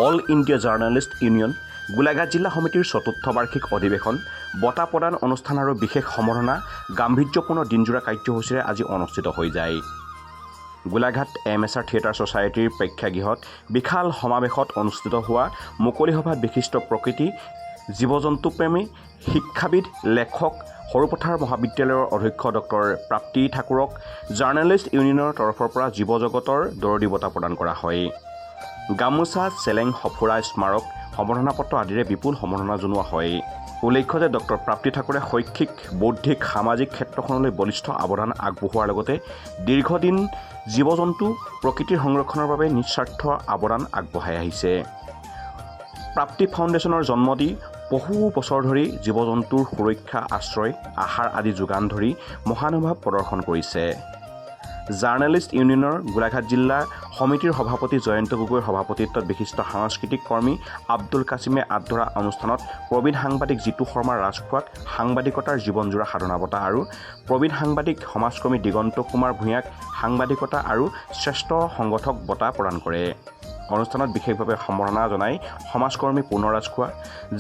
All India journalist union Golaghat জিলা সমিতিৰ চতুৰ্থ বাৰ্ষিক অধিৱেশন বঁটা প্ৰদান অনুষ্ঠান আৰু বিশেষ সম্বৰ্ধনা গাম্ভীৰ্যপূৰ্ণ দিনজোৰা কাৰ্যসূচীৰে আজি অনুষ্ঠিত হৈ যায়। গোলাঘাট MSR থিয়েটাৰ ছ'চাইটিৰ প্ৰেক্ষাগৃহত বিশাল সমাৱেশত অনুষ্ঠিত হোৱা মুকলি সভাত বিশিষ্ট প্ৰকৃতি জীৱ-জন্তুপ্ৰেমী শিক্ষাবিদ লেখক সৰুপথাৰ মহাবিদ্যালয়ৰ অধ্যক্ষ ডক্টৰ প্ৰাপ্তি ঠাকুৰক জাৰ্ণালিষ্ট ইউনিয়নৰ তৰফৰ পৰা জীৱ জগতৰ দৰদী বঁটা প্ৰদান কৰা হয়। গামোচা, চেলেং, সফুৰা, স্মাৰক, সম্বৰ্ধনা পত্ৰ আদিৰে বিপুল সম্বৰ্ধনা জনোৱা হয়। উল্লেখ্য যে ডক্টৰ প্ৰাপ্তি ঠাকুৰে শৈক্ষিক, বৌদ্ধিক, সামাজিক ক্ষেত্ৰখনলৈ বলিষ্ঠ অৱদান আগবঢ়োৱাৰ লগতে দীৰ্ঘদিন জীৱ-জন্তু প্ৰকৃতিৰ সংৰক্ষণৰ বাবে নিস্বাৰ্থ অৱদান আগবঢ়াই আহিছে। প্ৰাপ্তি ফাউণ্ডেশ্যনৰ জন্ম দি বহু বছৰ ধৰি জীৱ-জন্তুৰ সুৰক্ষা, আশ্ৰয়, আহাৰ আদি যোগান ধৰি মহানুভাৱ প্ৰদৰ্শন কৰিছে। জাৰ্ণালিষ্ট ইউনিয়নৰ গোলাঘাট জিলা সমিতিৰ সভাপতি জয়ন্ত গগৈৰ সভাপতিত্বত বিশিষ্ট সাংস্কৃতিক কৰ্মী আব্দুল কাছিমে আঁত ধৰা অনুষ্ঠানত প্ৰবীণ সাংবাদিক জিতু শৰ্মা ৰাজখোৱাক সাংবাদিকতাৰ জীৱনজোৰা সাধনা বঁটা আৰু প্ৰবীণ সাংবাদিক সমাজকৰ্মী দিগন্ত কুমাৰ ভূঞাক সাংবাদিকতা আৰু শ্ৰেষ্ঠ সংগঠক বঁটা প্ৰদান কৰে। অনুষ্ঠানত বিশেষভাৱে সম্বৰ্ধনা জনাই সমাজকৰ্মী পুনৰ ৰাজখোৱা,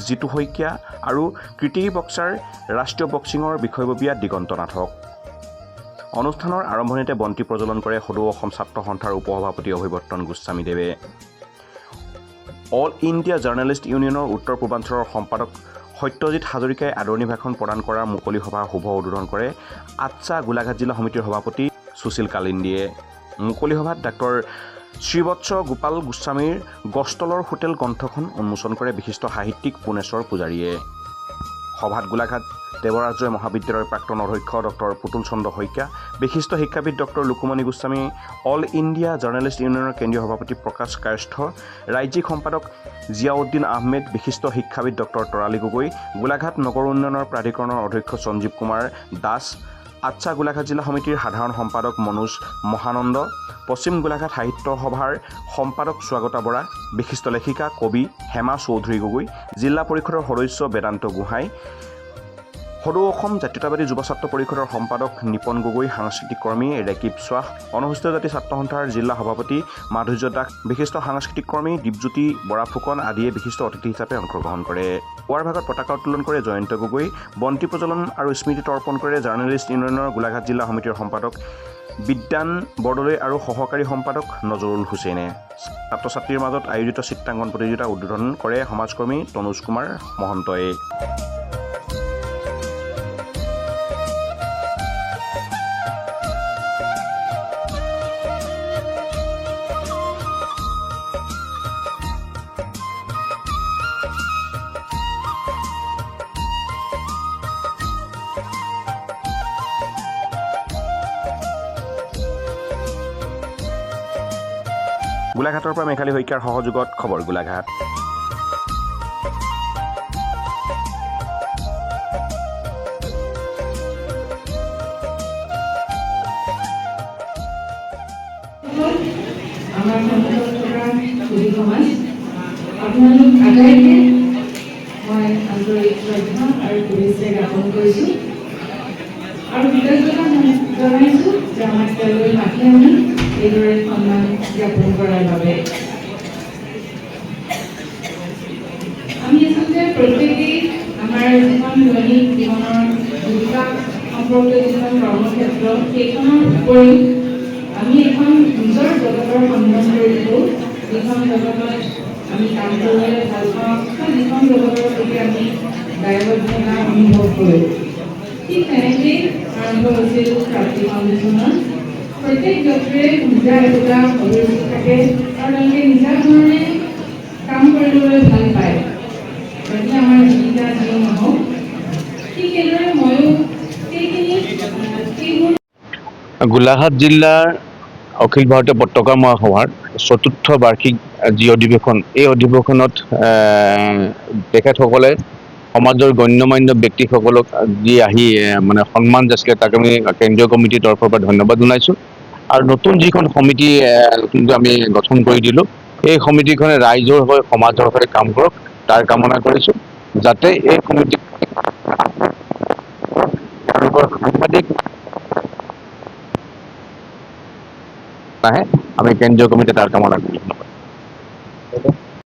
জিতু শইকীয়া আৰু কৃতি বক্সাৰ ৰাষ্ট্ৰীয় বক্সিঙৰ বিষয়ববীয়া দিগন্ত নাথক। অনুষ্ঠানৰ আৰম্ভণিতে বন্তি প্ৰজ্বলন কৰে সদৌ অসম ছাত্ৰ সন্থাৰ উপসভাপতি অভিৱৰ্তন গোস্বামীদেৱে। অল ইণ্ডিয়া জাৰ্ণালিষ্ট ইউনিয়নৰ উত্তৰ পূৰ্বাঞ্চলৰ সম্পাদক সত্যজিৎ হাজৰিকাই আদৰণি ভাষণ প্ৰদান কৰাৰ মুকলি সভাৰ শুভ উদ্বোধন কৰে আটছা গোলাঘাট জিলা সমিতিৰ সভাপতি সুশীল কালিন্দীয়ে। মুকলি সভাত ডাক্তৰ শ্ৰীবৎস গোপাল গোস্বামীৰ গছতলৰ হোটেল গ্ৰন্থখন উন্মোচন কৰে বিশিষ্ট সাহিত্যিক পুনেশ্বৰ পূজাৰীয়ে। সভাত গোলাঘাট দেৱৰাজয় মহাবিদ্যালয়ৰ প্ৰাক্তন অধ্যক্ষ ডক্টৰ পুতুল চন্দ্ৰ শইকীয়া, বিশিষ্ট শিক্ষাবিদ doctor Lukumoni Goswami, all India journalist ইউনিয়নৰ কেন্দ্ৰীয় সভাপতি প্ৰকাশ কায়স্থ, ৰাজ্যিক সম্পাদক জিয়াউদ্দিন আহমেদ, বিশিষ্ট শিক্ষাবিদ ডক্টৰ তৰালী গগৈ, গোলাঘাট নগৰ উন্নয়নৰ প্ৰাধিকৰণৰ অধ্যক্ষ সঞ্জীৱ কুমাৰ দাস, আটছা গোলাঘাট জিলা সমিতিৰ সাধাৰণ সম্পাদক মনোজ মহানন্দ, পশ্চিম গোলাঘাট সাহিত্য সভাৰ সম্পাদক স্বাগতা বৰা, বিশিষ্ট লেখিকা কবি হেমা চৌধুৰী গগৈ, জিলা পৰিষদৰ সদস্য বেদান্ত গোহাঁই, সদৌ অসম জাতীয়তাবাদী যুৱ ছাত্ৰ পৰিষদৰ সম্পাদক নিপন গগৈ, সাংস্কৃতিক কৰ্মী ৰেকিব শ্বাহ, অনুসূচিত জাতি ছাত্ৰ সন্থাৰ জিলা সভাপতি মাধুৰ্য দাস, বিশিষ্ট সাংস্কৃতিক কৰ্মী দীপজ্যোতি বৰা ফুকন আদিয়ে বিশিষ্ট অতিথি হিচাপে অংশগ্ৰহণ কৰে। পুৱাৰ ভাগত পতাকা উত্তোলন কৰে জয়ন্ত গগৈ, বন্তি প্ৰজ্বলন আৰু স্মৃতি তৰ্পণ কৰে জাৰ্ণালিষ্ট ইউনিয়নৰ গোলাঘাট জিলা সমিতিৰ সম্পাদক বিদ্যান বৰদলৈ আৰু সহকাৰী সম্পাদক নজৰুল হুছেইনে। ছাত্ৰ ছাত্ৰীৰ মাজত আয়োজিত চিত্ৰাংকন প্ৰতিযোগিতা উদ্বোধন কৰে সমাজকৰ্মী তনুজ কুমাৰ মহন্তই। গোলাঘাটৰ পৰা মেঘালী শইকীয়াৰ সহযোগত খবৰ গোলাঘাট। আমাৰ সমাজত থকা সুধী সমাজ আপোনালোক আটাইকে মই আন্তৰিক শ্ৰদ্ধা আৰু শুভেচ্ছা জ্ঞাপন কৰিছোঁ আৰু কৃতজ্ঞতা জনাইছোঁ যে আমাক তেওঁলোকে মাতি আনি এইদৰে সন্মান জ্ঞাপন কৰাৰ বাবে। আমি আচলতে প্ৰত্যেকেই আমাৰ যিখন দৈনিক জীৱনৰ জীৱিকা সম্পৰ্কীয় যিখন কৰ্মক্ষেত্ৰ সেইখনৰ উপৰিও আমি এখন নিজৰ জগতৰ সন্ধান কৰি থাকোঁ, যিখন জগতত আমি কাম কৰিবলৈ ভাল পাওঁ, যিখন জগতৰ প্ৰতি আমি দায়বদ্ধতা অনুভৱ কৰোঁ। ঠিক তেনেকেই আৰম্ভ হৈছিল প্ৰাপ্তি ফাউণ্ডেশ্যনৰ। প্ৰত্যেক ব্যক্তিৰে নিজা একোটা অভিৰুচি থাকে আৰু তেওঁলোকে নিজা ধৰণে কাম কৰিবলৈ ভাল পায়, বাকী আমাৰ জীৱিকা যিও নহওক। ঠিক সেইদৰে ময়ো সেইবোৰ গোলাঘাট জিলাৰ অখিল ভাৰতীয় পতাকা মহাসভাৰ চতুৰ্থ বাৰ্ষিক যি অধিৱেশন, এই অধিৱেশনত তেখেতসকলে সমাজৰ গণ্যমান্য ব্যক্তিসকলক যি আহি সন্মান যাচিলে, তাক আমি কেন্দ্ৰীয় কমিটিৰ তৰফৰ পৰা ধন্যবাদ জনাইছোঁ। আৰু নতুন যিখন সমিতি নতুনকৈ আমি গঠন কৰি দিলোঁ, এই সমিতিখনে ৰাইজৰ হৈ সমাজৰ হৈ কাম কৰক তাৰ কামনা কৰিছোঁ, যাতে এই সমিতি সাংবাদিক আহে আমি কেন্দ্ৰীয় কমিটি তাৰ কামনা কৰিছোঁ।